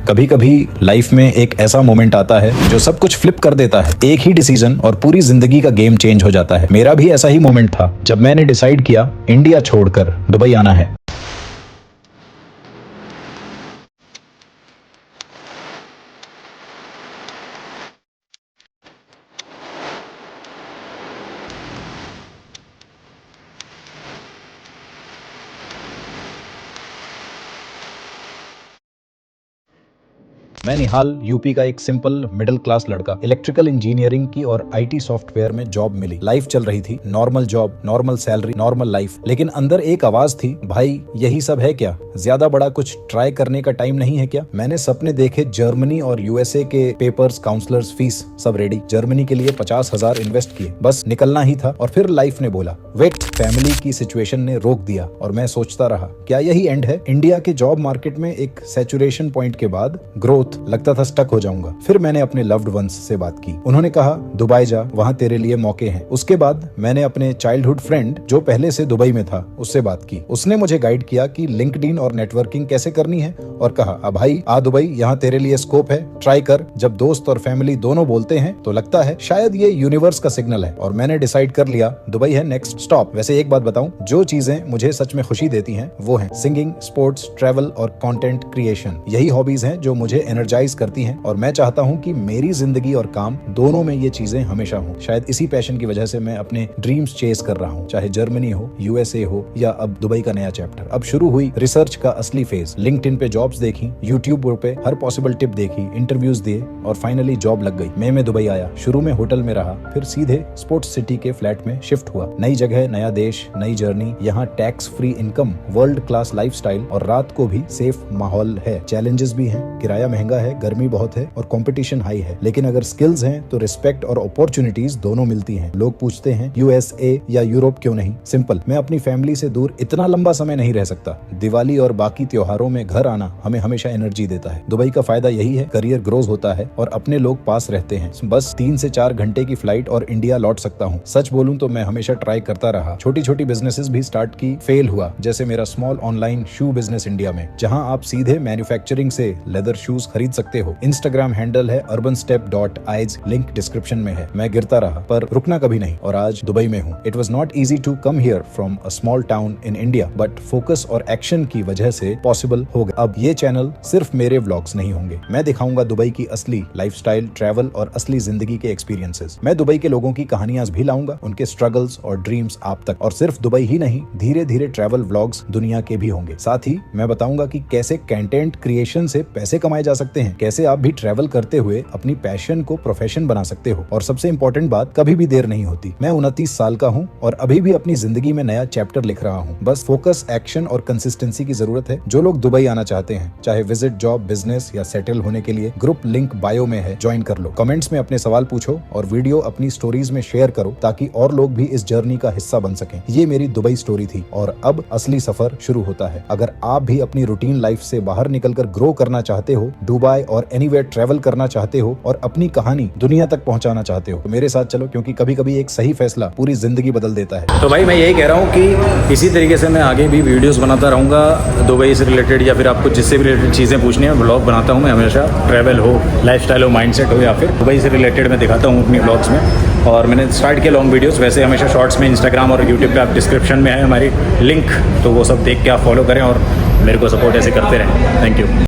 कभी कभी लाइफ में एक ऐसा मोमेंट आता है जो सब कुछ फ्लिप कर देता है। एक ही डिसीजन और पूरी जिंदगी का गेम चेंज हो जाता है। मेरा भी ऐसा ही मोमेंट था जब मैंने डिसाइड किया इंडिया छोड़कर दुबई आना है। मैं निहाल यूपी का एक सिंपल मिडिल क्लास लड़का। इलेक्ट्रिकल इंजीनियरिंग की और आईटी सॉफ्टवेयर में जॉब मिली। लाइफ चल रही थी, normal job, normal salary, normal life. लेकिन अंदर एक आवाज थी, भाई यही सब है क्या? ज्यादा बड़ा कुछ ट्राई करने का टाइम नहीं है क्या? मैंने सपने देखे जर्मनी और यूएसए के, पेपर्स, काउंसलर्स, फीस सब रेडी। जर्मनी के लिए 50,000 इन्वेस्ट किए, बस निकलना ही था। और फिर लाइफ ने बोला वेट, फैमिली की सिचुएशन ने रोक दिया। और मैं सोचता रहा क्या यही एंड है? इंडिया के जॉब मार्केट में एक सैचुरेशन पॉइंट के बाद ग्रोथ, लगता था स्टक हो जाऊंगा। फिर मैंने अपने लव्ड वंस से बात की। उन्होंने कहा दुबई जा, वहां तेरे लिए मौके हैं। उसके बाद मैंने अपने चाइल्डहुड फ्रेंड जो पहले से दुबई में था उससे बात की। उसने मुझे गाइड किया कि लिंक्डइन और नेटवर्किंग कैसे करनी है और कहा अब भाई आ दुबई, यहाँ तेरे लिए स्कोप है, ट्राई कर। जब दोस्त और फैमिली दोनों बोलते हैं तो लगता है शायद ये यूनिवर्स का सिग्नल है। और मैंने डिसाइड कर लिया दुबई है नेक्स्ट स्टॉप। वैसे एक बात बताऊं, जो चीजें मुझे सच में खुशी देती हैं वो है सिंगिंग, स्पोर्ट्स, ट्रैवल और कंटेंट क्रिएशन। यही हॉबीज हैं जो मुझे एनर्जाइज करती हैं और मैं चाहता हूं कि मेरी जिंदगी और काम दोनों में ये चीजें हमेशा हों। शायद इसी पैशन की वजह से मैं अपने ड्रीम्स चेस कर रहा हूं, चाहे जर्मनी हो, यूएसए हो या अब दुबई का नया चैप्टर। अब शुरू हुई रिसर्च का असली फेज। लिंक्डइन पे जॉब्स देखी, यूट्यूब पे हर पॉसिबल टिप देखी, इंटरव्यूज दिए और फाइनली जॉब लग गई। मई में दुबई आया, शुरू में होटल में रहा, फिर सीधे स्पोर्ट्स सिटी के फ्लैट में शिफ्ट हुआ। नई जगह, नया देश, नई जर्नी। यहाँ tax free income, world class lifestyle और रात को भी सेफ माहौल है। चैलेंजेस भी हैं, किराया महंगा है, गर्मी बहुत है और कंपटीशन हाई है। लेकिन अगर स्किल्स हैं तो रिस्पेक्ट और अपॉर्चुनिटीज दोनों मिलती हैं। लोग पूछते हैं यूएसए या यूरोप क्यों नहीं? सिंपल, मैं अपनी फैमिली से दूर इतना लंबा समय नहीं रह सकता। दिवाली और बाकी त्योहारों में घर आना हमें हमेशा एनर्जी देता है। दुबई का फायदा यही है, करियर ग्रोज होता है और अपने लोग पास रहते हैं। बस 3 से 4 घंटे की फ्लाइट और इंडिया लौट सकता हूँ। सच बोलूं तो मैं हमेशा ट्राई करता रहा। छोटी छोटी बिजनेसेस भी स्टार्ट की, फेल हुआ। जैसे मेरा स्मॉल ऑनलाइन शू बिजनेस इंडिया में, जहाँ आप सीधे मैन्युफैक्चरिंग से लेदर शूज खरीद सकते हो। इंस्टाग्राम हैंडल है urbanstep.iz, लिंक डिस्क्रिप्शन में है। मैं गिरता रहा पर रुकना कभी नहीं और आज दुबई में हूँ। It was not easy to come here from a small town in India, but focus और एक्शन की वजह से पॉसिबल हो गया। अब ये चैनल सिर्फ मेरे व्लॉग्स नहीं होंगे, मैं दिखाऊंगा दुबई की असली लाइफस्टाइल, ट्रैवल और असली जिंदगी के एक्सपीरियंसेस। मैं दुबई के लोगों की कहानियां भी लाऊंगा, उनके स्ट्रगल्स और ड्रीम्स आप तक। और सिर्फ दुबई ही नहीं, धीरे धीरे ट्रैवल व्लॉग्स दुनिया के भी होंगे। साथ ही मैं बताऊंगा कि कैसे कंटेंट क्रिएशन से पैसे कमाए जा सकते हैं, कैसे आप भी ट्रैवल करते हुए अपनी पैशन को प्रोफेशन बना सकते हो। और सबसे इंपॉर्टेंट बात, कभी भी देर नहीं होती। मैं 29 साल का हूँ और अभी भी अपनी जिंदगी में नया चैप्टर लिख रहा हूँ। बस फोकस, एक्शन और कंसिस्टेंसी की जरूरत है। जो लोग दुबई आना चाहते हैं, चाहे विजिट, जॉब, बिजनेस या सेटल होने के लिए, ग्रुप लिंक बायो में है, ज्वाइन कर लो। कमेंट्स में अपने सवाल पूछो और वीडियो अपनी स्टोरीज में शेयर करो ताकि और लोग भी इस जर्नी का हिस्सा बन सकें। ये मेरी दुबई स्टोरी थी और अब असली सफर शुरू होता है। अगर आप भी अपनी रूटीन लाइफ से बाहर निकलकर ग्रो करना चाहते हो, दुबई और एनीवेयर ट्रैवल करना चाहते हो और अपनी कहानी दुनिया तक पहुंचाना चाहते हो, तो मेरे साथ चलो, क्योंकि कभी कभी एक सही फैसला पूरी जिंदगी बदल देता है। तो भाई मैं यही कह रहा हूँ कि इसी तरीके से मैं आगे भी वीडियोस बनाता रहूँगा दुबई से रिलेटेड, या फिर आपको जिससे भी रिलेटेड चीज़ें पूछनी है ब्लॉग बनाता हूँ मैं हमेशा। ट्रैवल हो, लाइफस्टाइल हो, माइंडसेट हो, या फिर दुबई से रिलेटेड मैं दिखाता हूँ अपनी ब्लॉग्स में। और मैंने स्टार्ट किया लॉन्ग वीडियोस, वैसे हमेशा शॉर्ट्स में इंस्टाग्राम और यूट्यूब पे आप डिस्क्रिप्शन में है हमारी लिंक, तो वो सब देख के आप फॉलो करें और मेरे को सपोर्ट ऐसे करते रहें। Thank you.